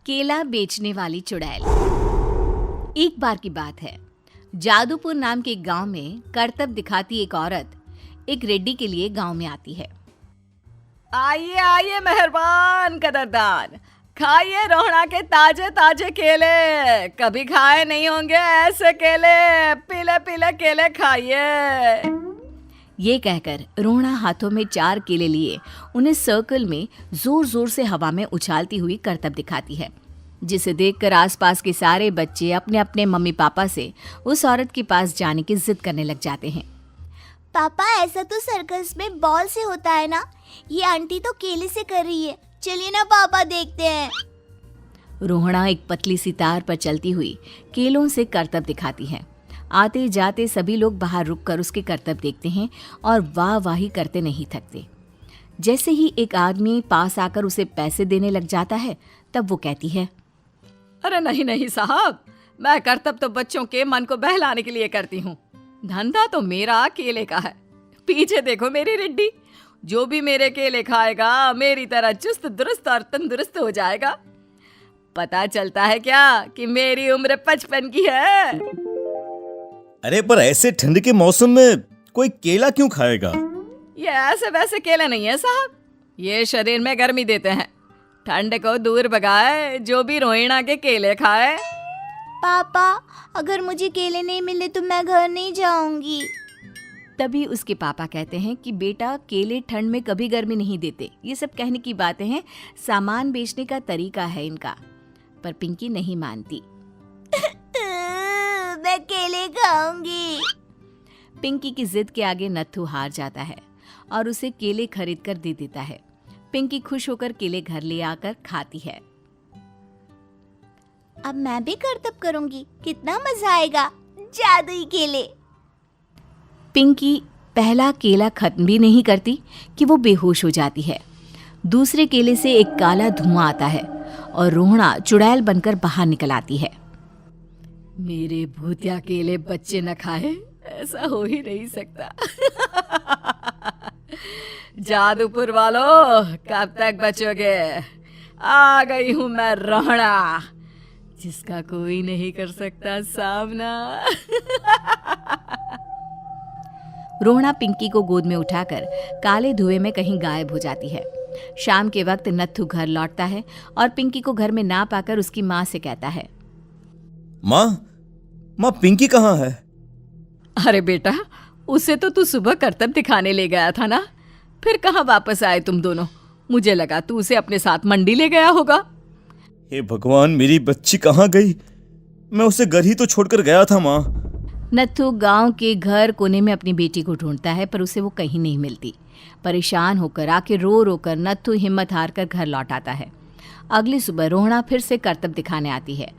केला बेचने वाली चुड़ैल। एक बार की बात है, जादूपुर नाम के एक गांव में करतब दिखाती एक औरत एक रेड्डी के लिए गांव में आती है। आइए आइए मेहरबान कदरदान, खाइए रोहड़ा के ताजे ताजे केले। कभी खाए नहीं होंगे ऐसे केले। पीले पीले केले खाइए। ये कहकर रोहड़ा हाथों में 4 केले लिए उन्हें सर्कल में जोर जोर से हवा में उछालती हुई करतब दिखाती है, जिसे देखकर आसपास के सारे बच्चे अपने अपने मम्मी पापा से उस औरत के पास जाने की जिद करने लग जाते हैं। पापा, ऐसा तो सर्कस में बॉल से होता है ना, ये आंटी तो केले से कर रही है। चलिए ना पापा, देखते हैं। रोहड़ा एक पतली सी तार पर चलती हुई केलों से करतब दिखाती है। आते जाते सभी लोग बाहर रुककर उसके करतब देखते हैं और वाह वाही करते नहीं थकते। जैसे ही एक आदमी पास आकर उसे पैसे देने लग जाता है, तब वो कहती है, अरे नहीं नहीं साहब, मैं करतब तो बच्चों के मन को बहलाने के लिए करती हूँ। धंधा तो मेरा केले का है। पीछे देखो मेरी रिड्डी, जो भी मेरे केले खाएगा मेरी तरह चुस्त दुरुस्त और तंदुरुस्त हो जाएगा। पता चलता है क्या कि मेरी उम्र 55 की है। अरे पर ऐसे ठंड के मौसम में कोई केला क्यों खाएगा? ये ऐसे वैसे केले नहीं है साहब, ये शरीर में गर्मी देते हैं। ठंड को दूर भगाए जो भी रोहिणा के केले खाए। पापा, अगर मुझे केले नहीं मिले तो मैं घर नहीं जाऊंगी। तभी उसके पापा कहते हैं कि बेटा, केले ठंड में कभी गर्मी नहीं देते। ये सब कहने की बातें हैं, सामान बेचने का तरीका है इनका। पर पिंकी नहीं मानती। मैं केले खाऊंगी। पिंकी की जिद के आगे नत्थू हार जाता है और उसे केले खरीद कर दे देता है। पिंकी खुश होकर केले घर ले आकर खाती है। अब मैं भी करतब करूंगी, कितना मजा आएगा। जादुई केले। पिंकी पहला केला खत्म भी नहीं करती कि वो बेहोश हो जाती है। दूसरे केले से एक काला धुआं आता है और रोहड़ा चुड़ैल बनकर बाहर निकल आती है। मेरे भूतिया केले बच्चे न खाए, ऐसा हो ही नहीं सकता। जादूपुर वालों, कब तक बचोगे? आ गई हूं मैं रोहड़ा, जिसका कोई नहीं कर सकता सामना। रोहड़ा पिंकी को गोद में उठाकर काले धुएं में कहीं गायब हो जाती है। शाम के वक्त नत्थू घर लौटता है और पिंकी को घर में ना पाकर उसकी माँ से कहता है, माँ पिंकी कहाँ है? अरे बेटा, उसे तो तू सुबह करतब दिखाने ले गया था ना, फिर कहाँ वापस आए तुम दोनों? मुझे लगा तू उसे अपने साथ मंडी ले गया होगा। हे भगवान, मेरी बच्ची कहाँ गई? मैं उसे घर ही तो छोड़कर गया था माँ। नत्थू गांव के घर कोने में अपनी बेटी को ढूंढता है, पर उसे वो कहीं नहीं मिलती। परेशान होकर आके रो रो कर नत्थू हिम्मत हार कर घर लौट आता है। अगली सुबह रोहड़ा फिर से करतब दिखाने आती है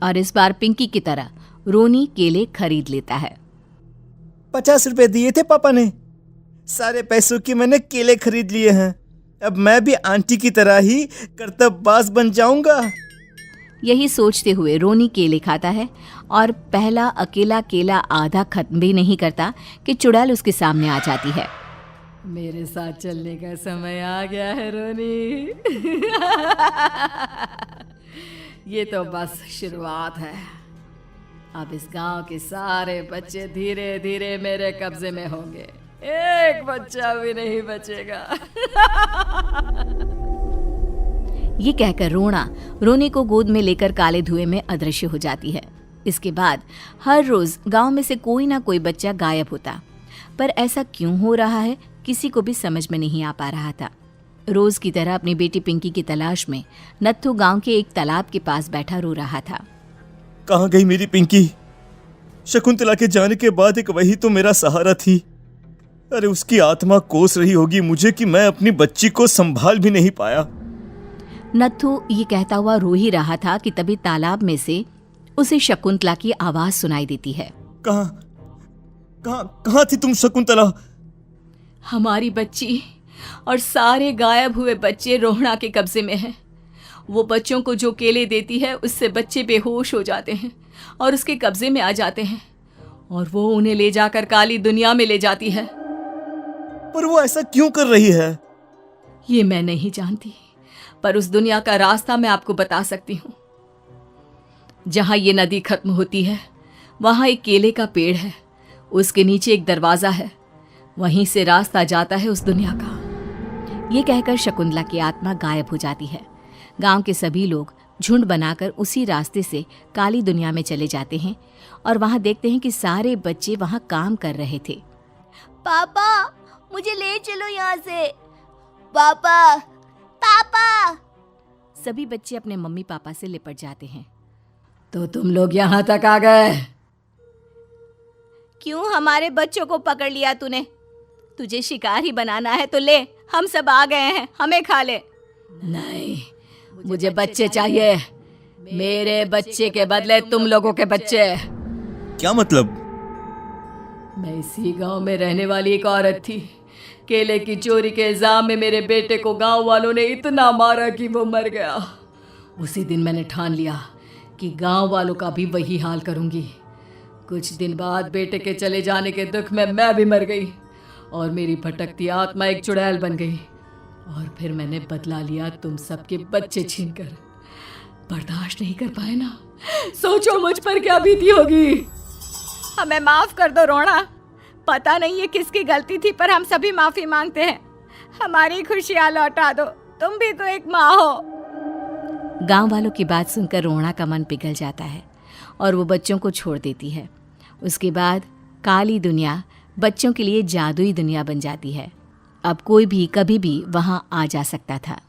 और इस बार पिंकी की तरह रोनी केले खरीद लेता है। 50 रुपए दिए थे पापा ने, सारे पैसों की मैंने केले खरीद लिए हैं। अब मैं भी आंटी की तरह ही करतबबाज बन जाऊंगा। यही सोचते हुए रोनी केले खाता है और पहला अकेला केला आधा खत्म भी नहीं करता कि चुड़ैल उसके सामने आ जाती है। मेरे साथ चलने का समय आ गया है रोनी। ये तो बस शुरुआत है। अब इस गांव के सारे बच्चे धीरे धीरे मेरे कब्जे में होंगे, एक बच्चा भी नहीं बचेगा। ये कहकर रोनी को गोद में लेकर काले धुएं में अदृश्य हो जाती है। इसके बाद हर रोज गांव में से कोई ना कोई बच्चा गायब होता, पर ऐसा क्यों हो रहा है किसी को भी समझ में नहीं आ पा रहा था। रोज की तरह अपनी बेटी पिंकी की तलाश में नत्थू गांव के एक तालाब के पास बैठा रो रहा था। कहाँ गई मेरी पिंकी? शकुंतला के जाने के बाद एक वही तो मेरा सहारा थी। अरे उसकी आत्मा कोस रही होगी मुझे कि मैं अपनी बच्ची को संभाल भी नहीं पाया। नत्थू ये कहता हुआ रो ही रहा था कि तभी तालाब में से उसे शकुंतला की आवाज सुनाई देती है। कहाँ थी तुम शकुंतला? हमारी बच्ची और सारे गायब हुए बच्चे रोहड़ा के कब्जे में हैं। वो बच्चों को जो केले देती है उससे बच्चे बेहोश हो जाते हैं और उसके कब्जे में आ जाते हैं और वो उन्हें ले जाकर काली दुनिया में ले जाती है। पर वो ऐसा क्यों कर रही है? ये मैं नहीं जानती, पर उस दुनिया का रास्ता मैं आपको बता सकती हूँ। जहां ये नदी खत्म होती है वहां एक केले का पेड़ है, उसके नीचे एक दरवाजा है, वहीं से रास्ता जाता है उस दुनिया का। ये कहकर शकुंतला की आत्मा गायब हो जाती है। गांव के सभी लोग झुंड बनाकर उसी रास्ते से काली दुनिया में चले जाते हैं और वहां देखते हैं कि सारे बच्चे वहां काम कर रहे थे। पापा मुझे ले चलो यहाँ से। पापा पापा। सभी बच्चे अपने मम्मी पापा से लिपट जाते हैं। तो तुम लोग यहाँ तक आ गए? क्यों हमारे बच्चों को पकड़ लिया तूने? तुझे शिकार ही बनाना है तो ले, हम सब आ गए हैं, हमें खा ले। नहीं, मुझे बच्चे चाहिए। मेरे बच्चे के बदले तुम लोगों के बच्चे। क्या मतलब? मैं इसी गांव में रहने वाली एक औरत थी। केले की चोरी के इल्जाम में मेरे बेटे को गांव वालों ने इतना मारा कि वो मर गया। उसी दिन मैंने ठान लिया कि गांव वालों का भी वही हाल करूंगी। कुछ दिन बाद बेटे के चले जाने के दुख में मैं भी मर गई और मेरी भटकती आत्मा एक चुड़ैल बन गई। और फिर मैंने बदला लिया तुम सबके बच्चे छीनकर। बर्दाश्त नहीं कर पाए ना? सोचो मुझ पर क्या बीती होगी। हमें माफ कर दो रोना। पता नहीं ये किसकी गलती थी, पर हम सभी माफी मांगते हैं। हमारी खुशियां लौटा दो, तुम भी तो एक माँ हो। गांव वालों की बात सुनकर रोना का मन पिघल जाता है और वो बच्चों को छोड़ देती है। उसके बाद काली दुनिया बच्चों के लिए जादुई दुनिया बन जाती है। अब कोई भी कभी भी वहां आ जा सकता था।